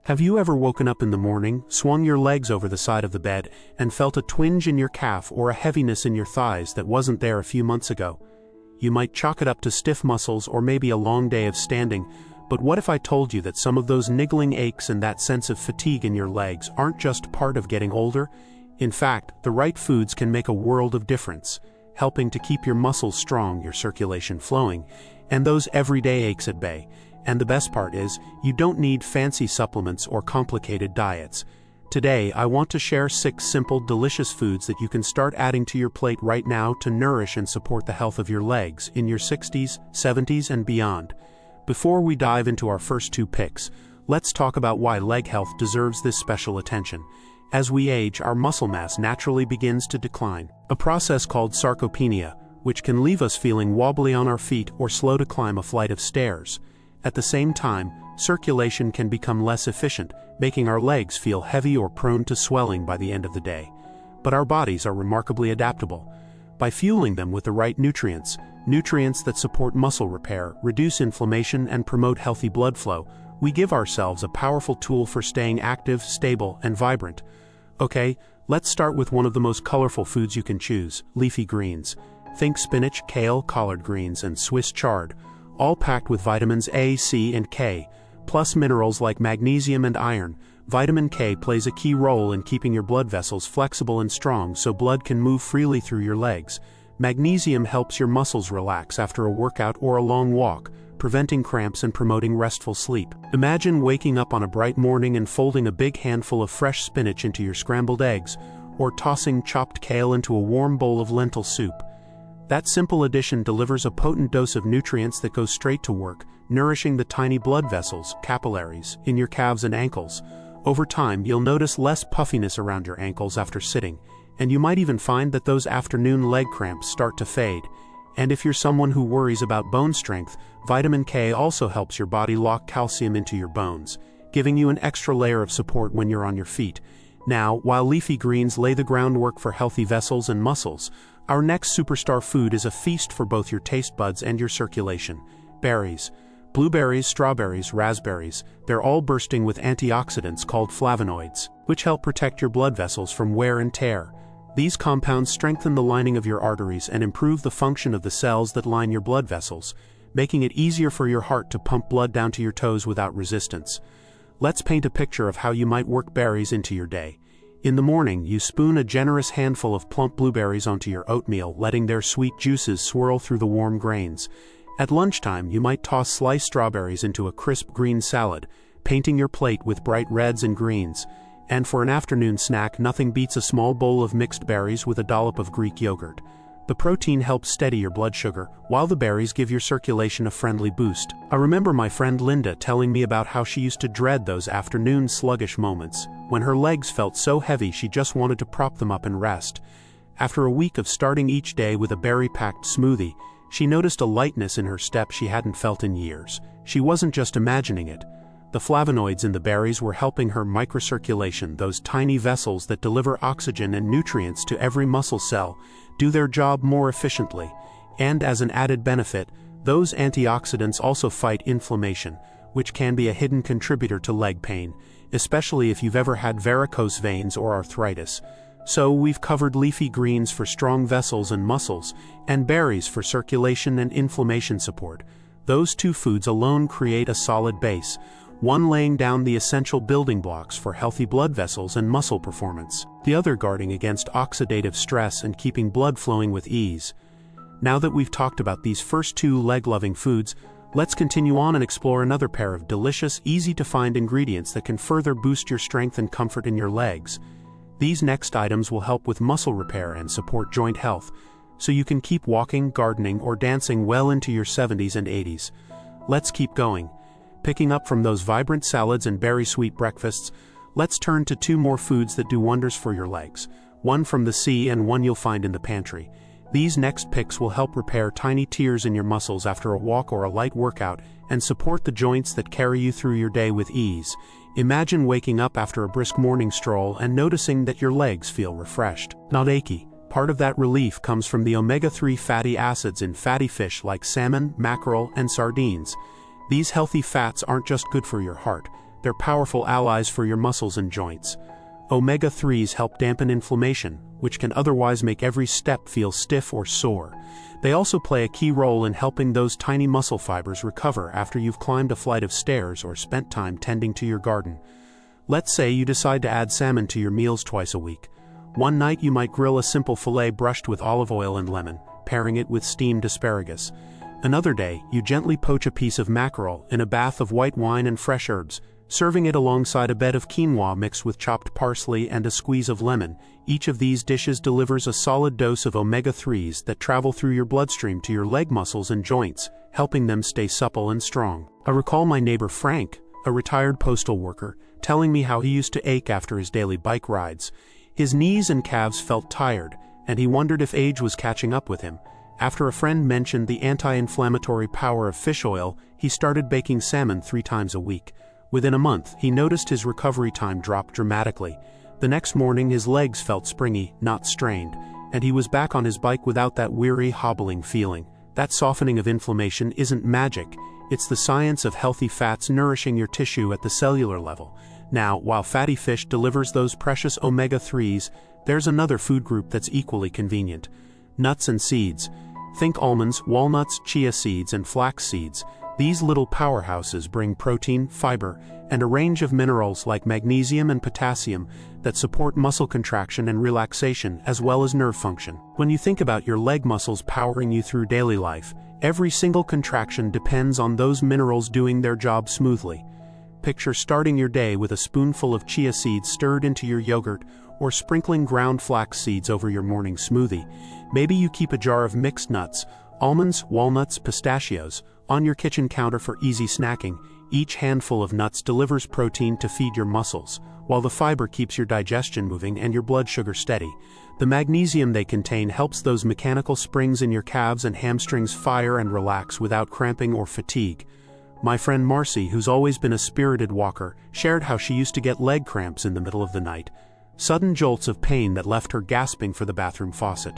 Have you ever woken up in the morning, swung your legs over the side of the bed, and felt a twinge in your calf or a heaviness in your thighs that wasn't there a few months ago? You might chalk it up to stiff muscles or maybe a long day of standing, but what if I told you that some of those niggling aches and that sense of fatigue in your legs aren't just part of getting older? In fact, the right foods can make a world of difference, helping to keep your muscles strong, your circulation flowing, and those everyday aches at bay. And the best part is, you don't need fancy supplements or complicated diets. Today, I want to share 6 simple, delicious foods that you can start adding to your plate right now to nourish and support the health of your legs in your 60s, 70s, and beyond. Before we dive into our first 2 picks, let's talk about why leg health deserves this special attention. As we age, our muscle mass naturally begins to decline, a process called sarcopenia, which can leave us feeling wobbly on our feet or slow to climb a flight of stairs. At the same time, circulation can become less efficient, making our legs feel heavy or prone to swelling by the end of the day. But our bodies are remarkably adaptable. By fueling them with the right nutrients that support muscle repair, reduce inflammation, and promote healthy blood flow, we give ourselves a powerful tool for staying active, stable, and vibrant. Okay, let's start with one of the most colorful foods you can choose: leafy greens. Think spinach, kale, collard greens, and Swiss chard, all packed with vitamins A, C, and K, plus minerals like magnesium and iron. Vitamin K plays a key role in keeping your blood vessels flexible and strong so blood can move freely through your legs. Magnesium helps your muscles relax after a workout or a long walk, preventing cramps and promoting restful sleep. Imagine waking up on a bright morning and folding a big handful of fresh spinach into your scrambled eggs, or tossing chopped kale into a warm bowl of lentil soup. That simple addition delivers a potent dose of nutrients that goes straight to work, nourishing the tiny blood vessels, capillaries, in your calves and ankles. Over time, you'll notice less puffiness around your ankles after sitting, and you might even find that those afternoon leg cramps start to fade. And if you're someone who worries about bone strength, vitamin K also helps your body lock calcium into your bones, giving you an extra layer of support when you're on your feet. Now, while leafy greens lay the groundwork for healthy vessels and muscles, our next superstar food is a feast for both your taste buds and your circulation: berries. Blueberries, strawberries, raspberries, they're all bursting with antioxidants called flavonoids, which help protect your blood vessels from wear and tear. These compounds strengthen the lining of your arteries and improve the function of the cells that line your blood vessels, making it easier for your heart to pump blood down to your toes without resistance. Let's paint a picture of how you might work berries into your day. In the morning, you spoon a generous handful of plump blueberries onto your oatmeal, letting their sweet juices swirl through the warm grains. At lunchtime, you might toss sliced strawberries into a crisp green salad, painting your plate with bright reds and greens. And for an afternoon snack, nothing beats a small bowl of mixed berries with a dollop of Greek yogurt. The protein helps steady your blood sugar, while the berries give your circulation a friendly boost. I remember my friend Linda telling me about how she used to dread those afternoon sluggish moments, when her legs felt so heavy she just wanted to prop them up and rest. After a week of starting each day with a berry-packed smoothie, she noticed a lightness in her step she hadn't felt in years. She wasn't just imagining it. The flavonoids in the berries were helping her microcirculation, those tiny vessels that deliver oxygen and nutrients to every muscle cell, do their job more efficiently. And as an added benefit, those antioxidants also fight inflammation, which can be a hidden contributor to leg pain, especially if you've ever had varicose veins or arthritis. So we've covered leafy greens for strong vessels and muscles, and berries for circulation and inflammation support. Those 2 foods alone create a solid base, one laying down the essential building blocks for healthy blood vessels and muscle performance, the other guarding against oxidative stress and keeping blood flowing with ease. Now that we've talked about these first 2 leg-loving foods, let's continue on and explore another pair of delicious, easy-to-find ingredients that can further boost your strength and comfort in your legs. These next items will help with muscle repair and support joint health, so you can keep walking, gardening, or dancing well into your 70s and 80s. Let's keep going. Picking up from those vibrant salads and berry-sweet breakfasts, let's turn to 2 more foods that do wonders for your legs, one from the sea and one you'll find in the pantry. These next picks will help repair tiny tears in your muscles after a walk or a light workout and support the joints that carry you through your day with ease. Imagine waking up after a brisk morning stroll and noticing that your legs feel refreshed, not achy. Part of that relief comes from the omega-3 fatty acids in fatty fish like salmon, mackerel, and sardines. These healthy fats aren't just good for your heart, they're powerful allies for your muscles and joints. Omega-3s help dampen inflammation, which can otherwise make every step feel stiff or sore. They also play a key role in helping those tiny muscle fibers recover after you've climbed a flight of stairs or spent time tending to your garden. Let's say you decide to add salmon to your meals twice a week. One night you might grill a simple fillet brushed with olive oil and lemon, pairing it with steamed asparagus. Another day, you gently poach a piece of mackerel in a bath of white wine and fresh herbs, serving it alongside a bed of quinoa mixed with chopped parsley and a squeeze of lemon. Each of these dishes delivers a solid dose of omega-3s that travel through your bloodstream to your leg muscles and joints, helping them stay supple and strong. I recall my neighbor Frank, a retired postal worker, telling me how he used to ache after his daily bike rides. His knees and calves felt tired, and he wondered if age was catching up with him. After a friend mentioned the anti-inflammatory power of fish oil, he started baking salmon 3 times a week. Within a month, he noticed his recovery time drop dramatically. The next morning, his legs felt springy, not strained, and he was back on his bike without that weary, hobbling feeling. That softening of inflammation isn't magic. It's the science of healthy fats nourishing your tissue at the cellular level. Now, while fatty fish delivers those precious omega-3s, there's another food group that's equally convenient: nuts and seeds. Think almonds, walnuts, chia seeds, and flax seeds. These little powerhouses bring protein, fiber, and a range of minerals like magnesium and potassium that support muscle contraction and relaxation as well as nerve function. When you think about your leg muscles powering you through daily life, every single contraction depends on those minerals doing their job smoothly. Picture starting your day with a spoonful of chia seeds stirred into your yogurt, or sprinkling ground flax seeds over your morning smoothie. Maybe you keep a jar of mixed nuts, almonds, walnuts, pistachios, on your kitchen counter for easy snacking. Each handful of nuts delivers protein to feed your muscles, while the fiber keeps your digestion moving and your blood sugar steady. The magnesium they contain helps those mechanical springs in your calves and hamstrings fire and relax without cramping or fatigue. My friend Marcy, who's always been a spirited walker, shared how she used to get leg cramps in the middle of the night. Sudden jolts of pain that left her gasping for the bathroom faucet.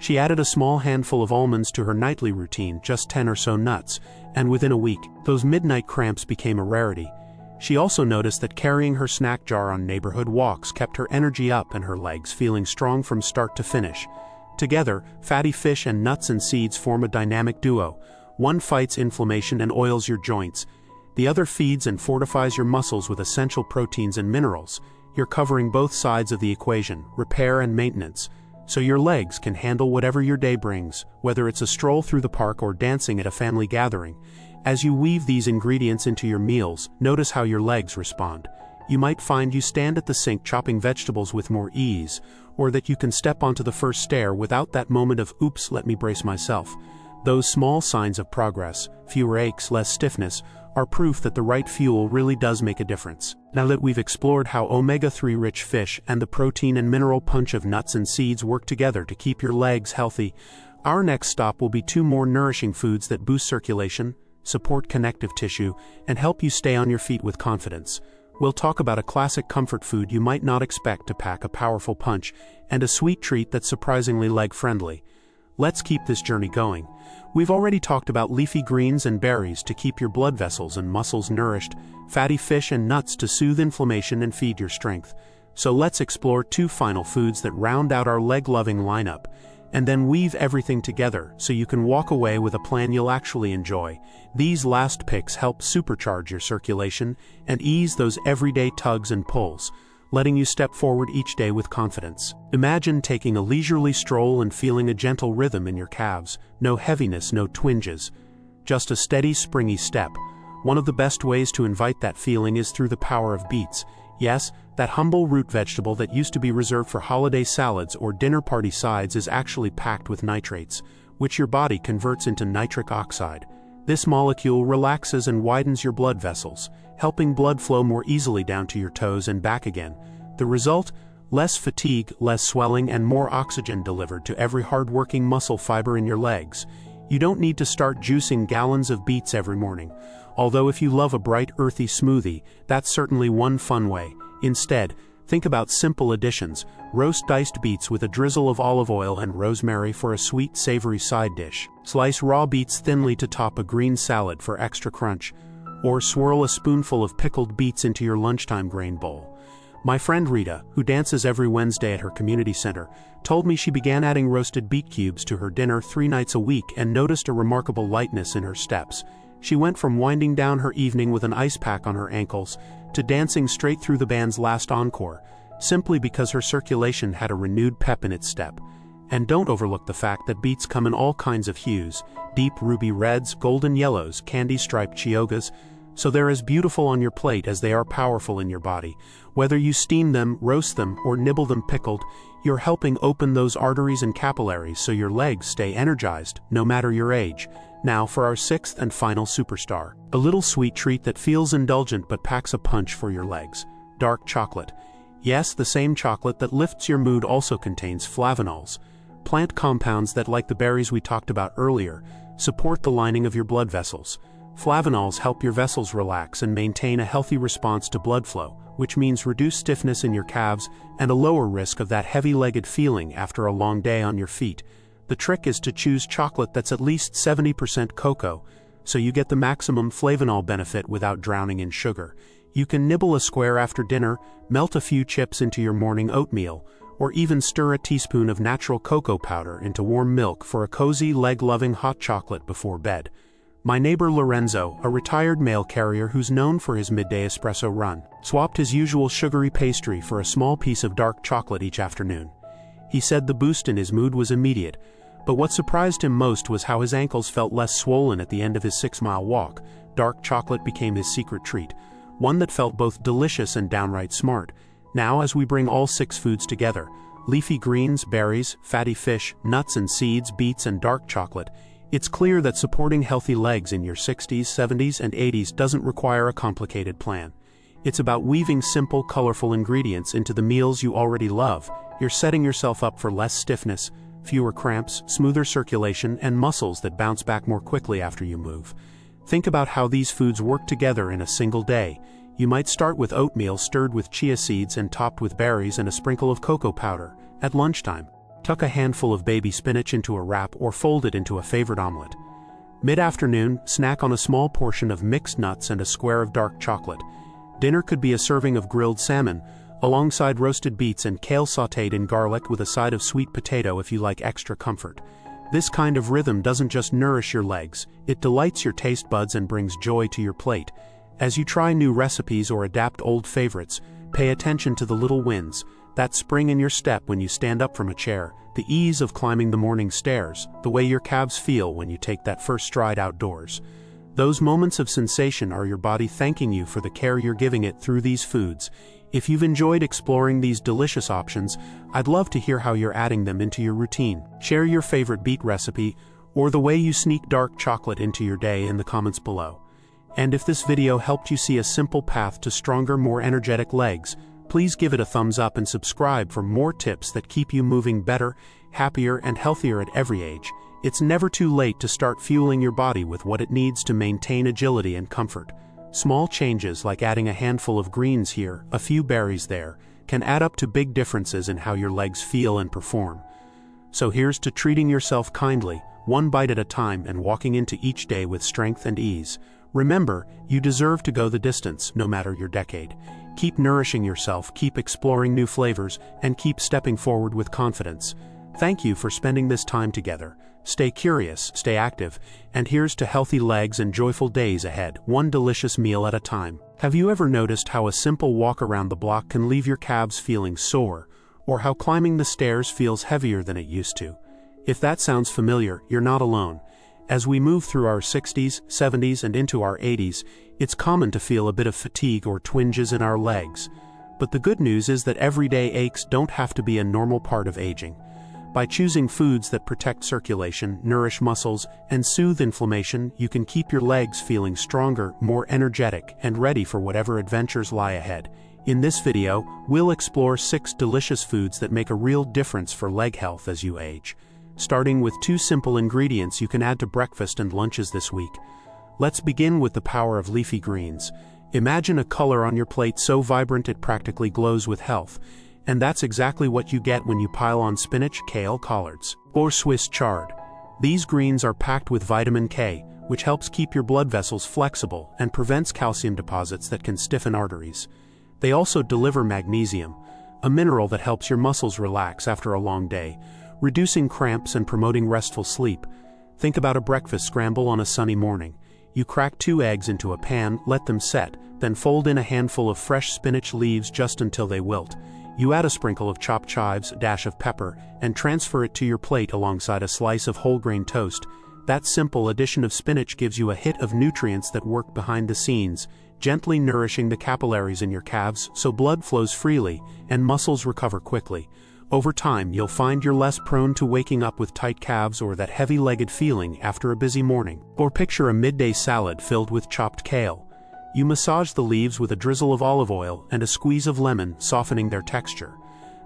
She added a small handful of almonds to her nightly routine, just 10 or so nuts, and within a week, those midnight cramps became a rarity. She also noticed that carrying her snack jar on neighborhood walks kept her energy up and her legs feeling strong from start to finish. Together, fatty fish and nuts and seeds form a dynamic duo. One fights inflammation and oils your joints. The other feeds and fortifies your muscles with essential proteins and minerals. You're covering both sides of the equation, repair and maintenance, so your legs can handle whatever your day brings, whether it's a stroll through the park or dancing at a family gathering. As you weave these ingredients into your meals, notice how your legs respond. You might find you stand at the sink chopping vegetables with more ease, or that you can step onto the first stair without that moment of, oops, let me brace myself. Those small signs of progress, fewer aches, less stiffness, are proof that the right fuel really does make a difference. Now that we've explored how omega-3 rich fish and the protein and mineral punch of nuts and seeds work together to keep your legs healthy, our next stop will be 2 more nourishing foods that boost circulation, support connective tissue, and help you stay on your feet with confidence. We'll talk about a classic comfort food you might not expect to pack a powerful punch, and a sweet treat that's surprisingly leg-friendly. Let's keep this journey going. We've already talked about leafy greens and berries to keep your blood vessels and muscles nourished, fatty fish and nuts to soothe inflammation and feed your strength. So let's explore 2 final foods that round out our leg-loving lineup, and then weave everything together so you can walk away with a plan you'll actually enjoy. These last picks help supercharge your circulation and ease those everyday tugs and pulls, letting you step forward each day with confidence. Imagine taking a leisurely stroll and feeling a gentle rhythm in your calves. No heaviness, no twinges. Just a steady, springy step. One of the best ways to invite that feeling is through the power of beets. Yes, that humble root vegetable that used to be reserved for holiday salads or dinner party sides is actually packed with nitrates, which your body converts into nitric oxide. This molecule relaxes and widens your blood vessels, helping blood flow more easily down to your toes and back again. The result? Less fatigue, less swelling, and more oxygen delivered to every hard-working muscle fiber in your legs. You don't need to start juicing gallons of beets every morning. Although if you love a bright, earthy smoothie, that's certainly one fun way. Instead, think about simple additions. Roast diced beets with a drizzle of olive oil and rosemary for a sweet, savory side dish. Slice raw beets thinly to top a green salad for extra crunch. Or swirl a spoonful of pickled beets into your lunchtime grain bowl. My friend Rita, who dances every Wednesday at her community center, told me she began adding roasted beet cubes to her dinner 3 nights a week and noticed a remarkable lightness in her steps. She went from winding down her evening with an ice pack on her ankles to dancing straight through the band's last encore, simply because her circulation had a renewed pep in its step. And don't overlook the fact that beets come in all kinds of hues: deep ruby reds, golden yellows, candy-striped chiyogas, so they're as beautiful on your plate as they are powerful in your body. Whether you steam them, roast them, or nibble them pickled, you're helping open those arteries and capillaries so your legs stay energized, no matter your age. Now for our 6th and final superstar. A little sweet treat that feels indulgent but packs a punch for your legs. Dark chocolate. Yes, the same chocolate that lifts your mood also contains flavanols, plant compounds that, like the berries we talked about earlier, support the lining of your blood vessels. Flavanols help your vessels relax and maintain a healthy response to blood flow, which means reduced stiffness in your calves and a lower risk of that heavy-legged feeling after a long day on your feet. The trick is to choose chocolate that's at least 70% cocoa, so you get the maximum flavanol benefit without drowning in sugar. You can nibble a square after dinner, melt a few chips into your morning oatmeal, or even stir a teaspoon of natural cocoa powder into warm milk for a cozy, leg-loving hot chocolate before bed. My neighbor Lorenzo, a retired mail carrier who's known for his midday espresso run, swapped his usual sugary pastry for a small piece of dark chocolate each afternoon. He said the boost in his mood was immediate, but what surprised him most was how his ankles felt less swollen at the end of his 6-mile walk. Dark chocolate became his secret treat, one that felt both delicious and downright smart. Now, as we bring all 6 foods together, leafy greens, berries, fatty fish, nuts and seeds, beets and dark chocolate, it's clear that supporting healthy legs in your 60s, 70s, and 80s doesn't require a complicated plan. It's about weaving simple, colorful ingredients into the meals you already love. You're setting yourself up for less stiffness, fewer cramps, smoother circulation, and muscles that bounce back more quickly after you move. Think about how these foods work together in a single day. You might start with oatmeal stirred with chia seeds and topped with berries and a sprinkle of cocoa powder. At lunchtime, tuck a handful of baby spinach into a wrap or fold it into a favorite omelet. Mid-afternoon, snack on a small portion of mixed nuts and a square of dark chocolate. Dinner could be a serving of grilled salmon, alongside roasted beets and kale sautéed in garlic with a side of sweet potato if you like extra comfort. This kind of rhythm doesn't just nourish your legs, it delights your taste buds and brings joy to your plate. As you try new recipes or adapt old favorites, pay attention to the little wins, that spring in your step when you stand up from a chair, the ease of climbing the morning stairs, the way your calves feel when you take that first stride outdoors. Those moments of sensation are your body thanking you for the care you're giving it through these foods. If you've enjoyed exploring these delicious options, I'd love to hear how you're adding them into your routine. Share your favorite beet recipe, or the way you sneak dark chocolate into your day in the comments below. And if this video helped you see a simple path to stronger, more energetic legs, please give it a thumbs up and subscribe for more tips that keep you moving better, happier, and healthier at every age. It's never too late to start fueling your body with what it needs to maintain agility and comfort. Small changes like adding a handful of greens here, a few berries there, can add up to big differences in how your legs feel and perform. So here's to treating yourself kindly, one bite at a time, and walking into each day with strength and ease. Remember, you deserve to go the distance, no matter your decade. Keep nourishing yourself, keep exploring new flavors, and keep stepping forward with confidence. Thank you for spending this time together. Stay curious, stay active, and here's to healthy legs and joyful days ahead, one delicious meal at a time. Have you ever noticed how a simple walk around the block can leave your calves feeling sore, or how climbing the stairs feels heavier than it used to? If that sounds familiar, you're not alone. As we move through our 60s, 70s, and into our 80s, it's common to feel a bit of fatigue or twinges in our legs. But the good news is that everyday aches don't have to be a normal part of aging. By choosing foods that protect circulation, nourish muscles, and soothe inflammation, you can keep your legs feeling stronger, more energetic, and ready for whatever adventures lie ahead. In this video, we'll explore 6 delicious foods that make a real difference for leg health as you age. Starting with 2 simple ingredients you can add to breakfast and lunches this week. Let's begin with the power of leafy greens. Imagine a color on your plate so vibrant it practically glows with health. And that's exactly what you get when you pile on spinach, kale, collards, or Swiss chard. These greens are packed with vitamin K, which helps keep your blood vessels flexible and prevents calcium deposits that can stiffen arteries. They also deliver magnesium, a mineral that helps your muscles relax after a long day, reducing cramps and promoting restful sleep. Think about a breakfast scramble on a sunny morning. You crack 2 eggs into a pan, let them set, then fold in a handful of fresh spinach leaves just until they wilt. You add a sprinkle of chopped chives, a dash of pepper, and transfer it to your plate alongside a slice of whole grain toast. That simple addition of spinach gives you a hit of nutrients that work behind the scenes, gently nourishing the capillaries in your calves so blood flows freely and muscles recover quickly. Over time, you'll find you're less prone to waking up with tight calves or that heavy-legged feeling after a busy morning. Or picture a midday salad filled with chopped kale. You massage the leaves with a drizzle of olive oil and a squeeze of lemon, softening their texture.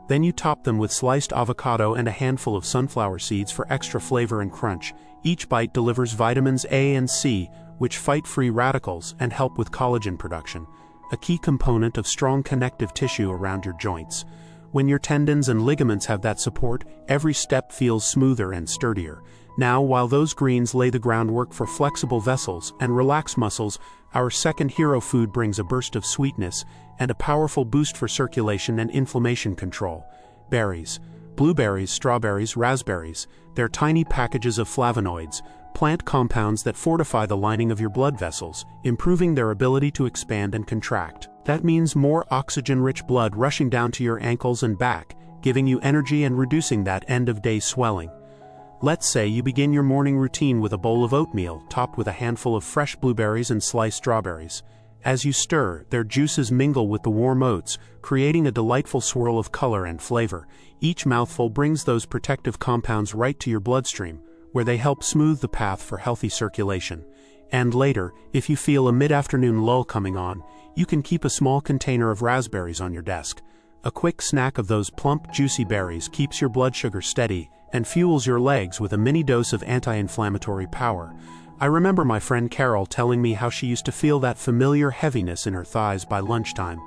Then you top them with sliced avocado and a handful of sunflower seeds for extra flavor and crunch. Each bite delivers vitamins A and C, which fight free radicals and help with collagen production, a key component of strong connective tissue around your joints. When your tendons and ligaments have that support, every step feels smoother and sturdier. Now, while those greens lay the groundwork for flexible vessels and relaxed muscles, our second hero food brings a burst of sweetness and a powerful boost for circulation and inflammation control. Berries. Blueberries, strawberries, raspberries. They're tiny packages of flavonoids, plant compounds that fortify the lining of your blood vessels, improving their ability to expand and contract. That means more oxygen-rich blood rushing down to your ankles and back, giving you energy and reducing that end-of-day swelling. Let's say you begin your morning routine with a bowl of oatmeal topped with a handful of fresh blueberries and sliced strawberries. As you stir, their juices mingle with the warm oats, creating a delightful swirl of color and flavor. Each mouthful brings those protective compounds right to your bloodstream, where they help smooth the path for healthy circulation. And later, if you feel a mid-afternoon lull coming on, you can keep a small container of raspberries on your desk. A quick snack of those plump, juicy berries keeps your blood sugar steady and fuels your legs with a mini dose of anti-inflammatory power. I remember my friend Carol telling me how she used to feel that familiar heaviness in her thighs by lunchtime.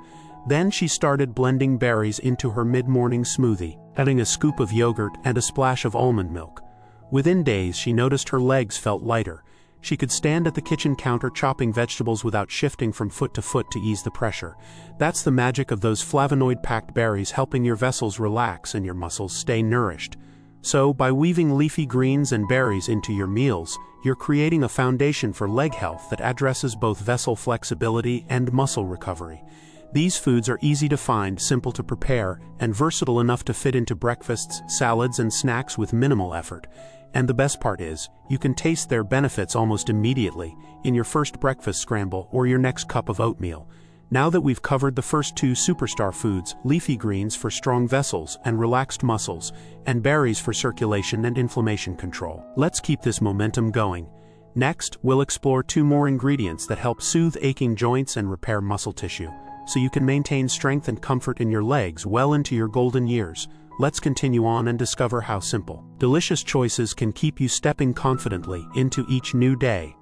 Then she started blending berries into her mid-morning smoothie, adding a scoop of yogurt and a splash of almond milk. Within days, she noticed her legs felt lighter. She could stand at the kitchen counter chopping vegetables without shifting from foot to foot to ease the pressure. That's the magic of those flavonoid-packed berries, helping your vessels relax and your muscles stay nourished. So, by weaving leafy greens and berries into your meals, you're creating a foundation for leg health that addresses both vessel flexibility and muscle recovery. These foods are easy to find, simple to prepare, and versatile enough to fit into breakfasts, salads, and snacks with minimal effort. And the best part is, you can taste their benefits almost immediately, in your first breakfast scramble or your next cup of oatmeal. Now that we've covered the first 2 superstar foods, leafy greens for strong vessels and relaxed muscles, and berries for circulation and inflammation control, let's keep this momentum going. Next, we'll explore 2 more ingredients that help soothe aching joints and repair muscle tissue, so you can maintain strength and comfort in your legs well into your golden years. Let's continue on and discover how simple, delicious choices can keep you stepping confidently into each new day.